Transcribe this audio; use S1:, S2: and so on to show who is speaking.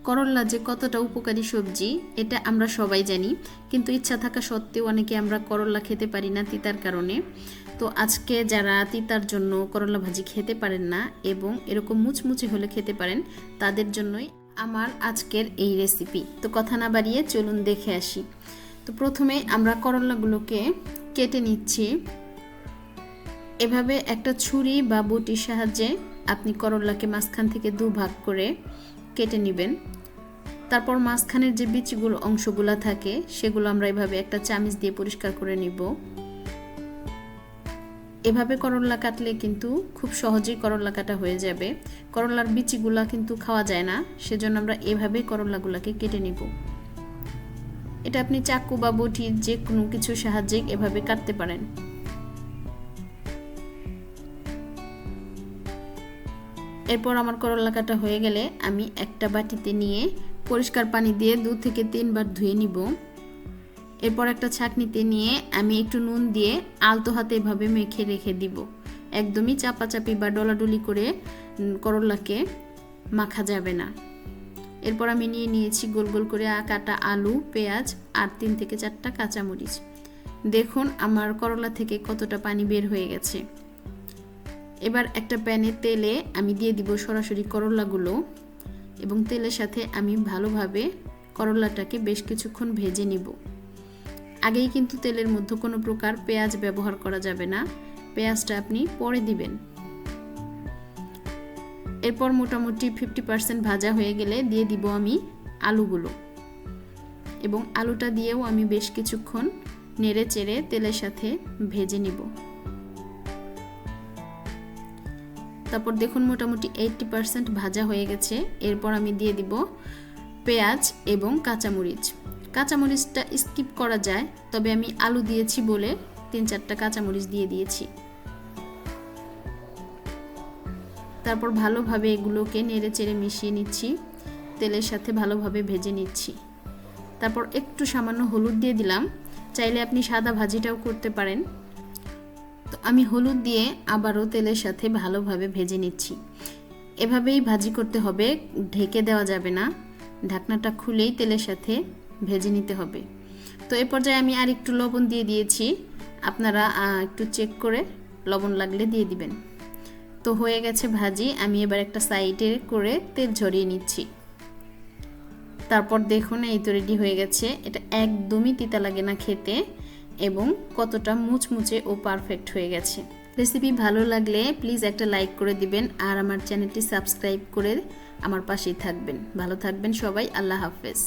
S1: করল্লা যে কতটা উপকারী সবজি এটা আমরা সবাই জানি, কিন্তু ইচ্ছা থাকা সত্ত্বেও অনেকে আমরা করল্লা খেতে পারি না তিতার কারণে। তো আজকে যারা তিতার জন্য করল্লা ভাজি খেতে পারেন না এবং এরকম মুচমুচে হলে খেতে পারেন, তাদের জন্যই আমার আজকের এই রেসিপি। তো কথা না বাড়িয়ে চলুন দেখে আসি। তো প্রথমে আমরা করল্লাগুলোকে কেটে নিচ্ছি। এভাবে একটা ছুরি বা বটির সাহায্যে আপনি করল্লাকে মাঝখান থেকে দুভাগ করে কেটে নেবেন। তারপর মাঝখানের যে বিচিগুলো অংশগুলো থাকে সেগুলো আমরা এভাবে একটা চামচ দিয়ে পরিষ্কার করে নিব। এভাবে করল্লা কাটলে কিন্তু খুব সহজেই করল্লা কাটা হয়ে যাবে। করল্লার বিচিগুলা কিন্তু খাওয়া যায় না, সেজন্য আমরা এভাবে করল্লাগুলোকে কেটে নিব। এটা আপনি চাকু বা বটির যে কোনো কিছুর সাহায্যে এভাবে কাটতে পারেন। এরপর আমার করল্লা কাটা হয়ে গেলে আমি একটা বাটিতে নিয়ে পরিষ্কার পানি দিয়ে 2 থেকে 3 বার ধুয়ে নিব। এরপর একটা ছাঁকনিতে নিয়ে আমি একটু নুন দিয়ে আলতো হাতে এভাবে মেখে রেখে দিব। একদমই চাপাচাপি বা ডলাডলি করে করল্লাকে মাখা যাবে না। এরপর আমি নিয়েছি গোল গোল করে কাটা আলু, পেঁয়াজ আর 3 থেকে 4টা কাঁচামরিচ। দেখুন আমার করল্লা থেকে কতটা পানি বের হয়ে গেছে। এবার একটা প্যানে তেলে আমি দিয়ে দিব সরাসরি করল্লাগুলো এবং তেলের সাথে আমি ভালোভাবে করল্লাটাকে বেশ কিছুক্ষণ ভেজে নিব। আগেই কিন্তু তেলের মধ্যে কোনো প্রকার পেঁয়াজ ব্যবহার করা যাবে না, পেঁয়াজটা আপনি পরে দিবেন। এরপর মোটামুটি 50% ভাজা হয়ে গেলে দিয়ে দিব আমি আলুগুলো এবং আলুটা দিয়েও আমি বেশ কিছুক্ষণ নেড়ে চেড়ে তেলের সাথে ভেজে নিব। তারপর দেখুন মোটামুটি 80% ভাজা হয়ে গেছে। এরপর আমি দিয়ে দিব পেঁয়াজ এবং কাঁচামরিচ। কাঁচামরিচটা স্কিপ করা যায়, তবে আমি আলু দিয়েছি বলে 3-4টা কাঁচামরিচ দিয়ে দিয়েছি। তারপর ভালোভাবে এগুলোকে নেড়ে চেড়ে মিশিয়ে নিচ্ছি, তেলের সাথে ভালোভাবে ভেজে নিচ্ছি। তারপর একটু সামান্য হলুদ দিয়ে দিলাম, চাইলে আপনি সাদা ভাজিটাও করতে পারেন। তো আমি হলুদ দিয়ে আবারও তেলের সাথে ভালোভাবে ভেজে নিচ্ছি। এভাবেই ভাজি করতে হবে, ঢেকে দেওয়া যাবে না, ঢাকনাটা খুলেই তেলের সাথে ভেজে নিতে হবে। তো এই পর্যায়ে আমি আর একটু লবণ দিয়ে দিয়েছি, আপনারা একটু চেক করে লবণ লাগলে দিয়ে দিবেন। তো হয়ে গেছে ভাজি, আমি এবার একটা সাইডে করে তেল ঝরিয়ে নিচ্ছি। তারপর দেখুন এই তো রেডি হয়ে গেছে। এটা একদমই তিতা লাগে না খেতে এবং কতটা মুচমুচে ও পারফেক্ট হয়ে গেছে। রেসিপি ভালো লাগলে প্লিজ একটা লাইক করে দিবেন আর আমার চ্যানেলটি সাবস্ক্রাইব করে আমার পাশেই থাকবেন। ভালো থাকবেন সবাই, আল্লাহ হাফেজ।